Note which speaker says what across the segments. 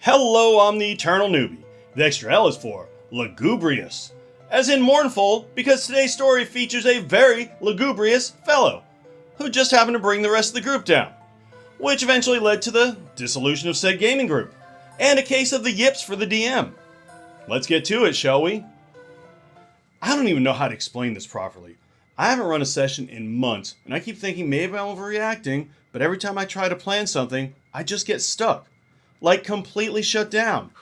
Speaker 1: Hello, I'm the Eternal Newbie. The extra L is for lugubrious, as in mournful, because today's story features a very lugubrious fellow who just happened to bring the rest of the group down, which eventually led to the dissolution of said gaming group, and a case of the yips for the DM. Let's get to it, shall we? I don't even know how to explain this properly. I haven't run a session in months, and I keep thinking maybe I'm overreacting, but every time I try to plan something, I just get stuck. Like completely shut down.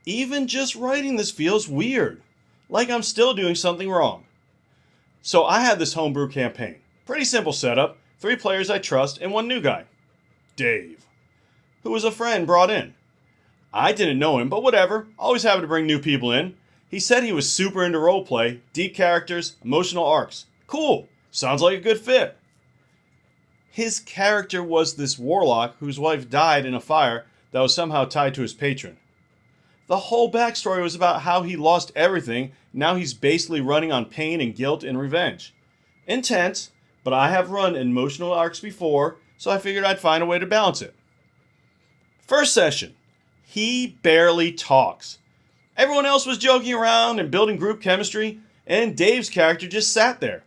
Speaker 1: Even just writing this feels weird. Like I'm still doing something wrong. So I had this homebrew campaign. Pretty simple setup. 3 players I trust and 1 new guy. Dave. Who was a friend brought in. I didn't know him, but whatever. Always happy to bring new people in. He said he was super into roleplay, deep characters, emotional arcs. Cool. Sounds like a good fit. His character was this warlock whose wife died in a fire that was somehow tied to his patron. The whole backstory was about how he lost everything, now he's basically running on pain and guilt and revenge. Intense, but I have run emotional arcs before, so I figured I'd find a way to balance it. First session. He barely talks. Everyone else was joking around and building group chemistry, and Dave's character just sat there.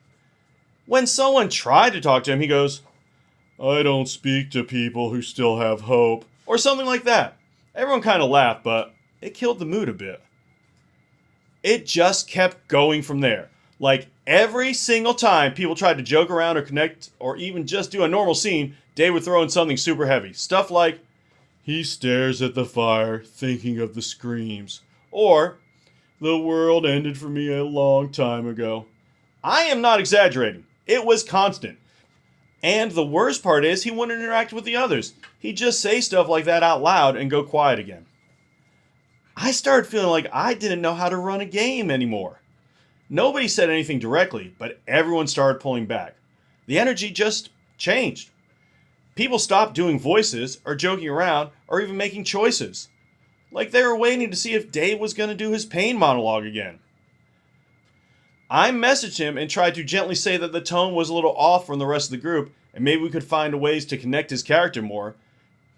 Speaker 1: When someone tried to talk to him, he goes, "I don't speak to people who still have hope," or something like that. Everyone kind of laughed, but it killed the mood a bit. It just kept going from there. Like every single time people tried to joke around or connect or even just do a normal scene, Dave would throw in something super heavy. Stuff like, "He stares at the fire, thinking of the screams," or "The world ended for me a long time ago." I am not exaggerating. It was constant. And the worst part is he wouldn't interact with the others. He'd just say stuff like that out loud and go quiet again. I started feeling like I didn't know how to run a game anymore. Nobody said anything directly, but everyone started pulling back. The energy just changed. People stopped doing voices or joking around or even making choices. Like they were waiting to see if Dave was going to do his pain monologue again. I messaged him and tried to gently say that the tone was a little off from the rest of the group and maybe we could find ways to connect his character more.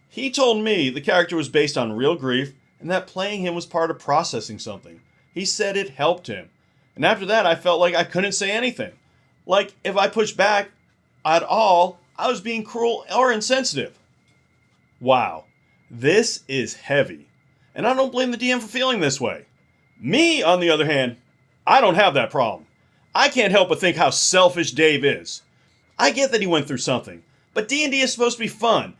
Speaker 1: He told me the character was based on real grief and that playing him was part of processing something. He said it helped him. And after that, I felt like I couldn't say anything. Like if I pushed back at all, I was being cruel or insensitive. Wow, this is heavy. And I don't blame the DM for feeling this way. Me, on the other hand, I don't have that problem. I can't help but think how selfish Dave is. I get that he went through something, but D&D is supposed to be fun,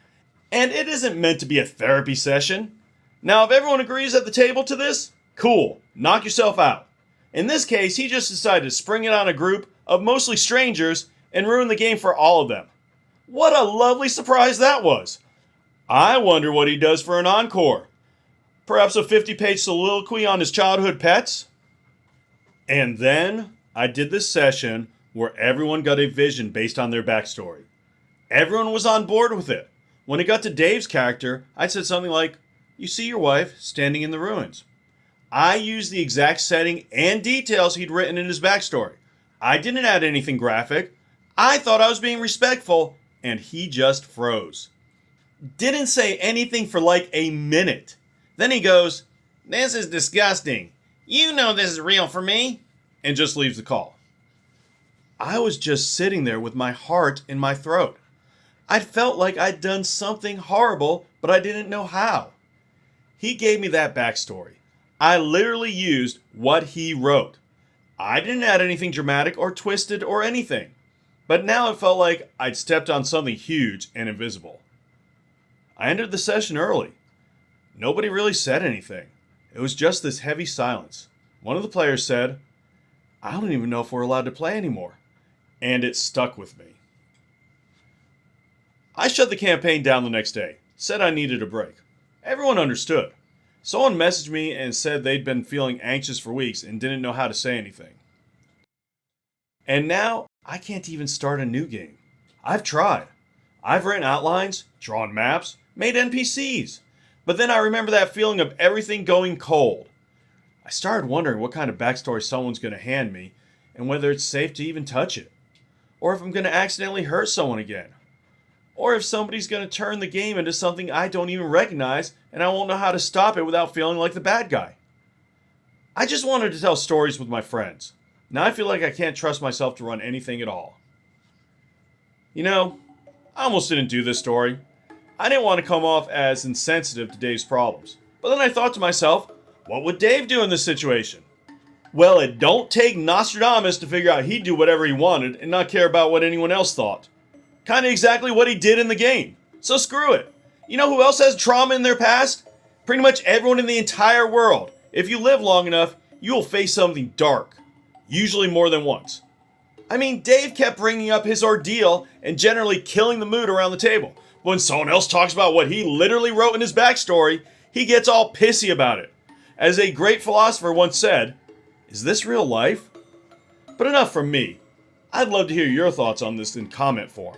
Speaker 1: and it isn't meant to be a therapy session. Now, if everyone agrees at the table to this, cool, knock yourself out. In this case, he just decided to spring it on a group of mostly strangers and ruin the game for all of them. What a lovely surprise that was. I wonder what he does for an encore. Perhaps a 50-page soliloquy on his childhood pets? And then I did this session where everyone got a vision based on their backstory. Everyone was on board with it. When it got to Dave's character, I said something like, "You see your wife standing in the ruins." I used the exact setting and details he'd written in his backstory. I didn't add anything graphic. I thought I was being respectful, and he just froze. Didn't say anything for like a minute. Then he goes, "This is disgusting. You know this is real for me," and just leaves the call. I was just sitting there with my heart in my throat. I felt like I'd done something horrible, but I didn't know how. He gave me that backstory. I literally used what he wrote. I didn't add anything dramatic or twisted or anything. But now it felt like I'd stepped on something huge and invisible. I ended the session early. Nobody really said anything. It was just this heavy silence. One of the players said, "I don't even know if we're allowed to play anymore." And it stuck with me. I shut the campaign down the next day. Said I needed a break. Everyone understood. Someone messaged me and said they'd been feeling anxious for weeks and didn't know how to say anything. And now, I can't even start a new game. I've tried. I've written outlines, drawn maps, made NPCs. But then I remember that feeling of everything going cold. I started wondering what kind of backstory someone's going to hand me, and whether it's safe to even touch it. Or if I'm going to accidentally hurt someone again. or if somebody's going to turn the game into something I don't even recognize and I won't know how to stop it without feeling like the bad guy. I just wanted to tell stories with my friends. Now I feel like I can't trust myself to run anything at all. You know, I almost didn't do this story. I didn't want to come off as insensitive to Dave's problems. But then I thought to myself, what would Dave do in this situation? Well, it don't take Nostradamus to figure out he'd do whatever he wanted and not care about what anyone else thought. Kinda exactly what he did in the game. So screw it. You know who else has trauma in their past? Pretty much everyone in the entire world. If you live long enough, you will face something dark. Usually more than once. I mean, Dave kept bringing up his ordeal and generally killing the mood around the table. But when someone else talks about what he literally wrote in his backstory, he gets all pissy about it. As a great philosopher once said, is this real life? But enough from me. I'd love to hear your thoughts on this in comment form.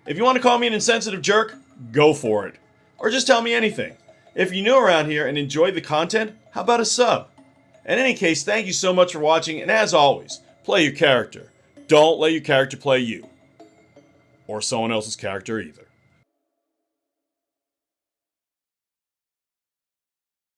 Speaker 1: If you want to call me an insensitive jerk, go for it. Or just tell me anything. If you're new around here and enjoyed the content, how about a sub? In any case, thank you so much for watching, and as always, play your character. Don't let your character play you. Or someone else's character either.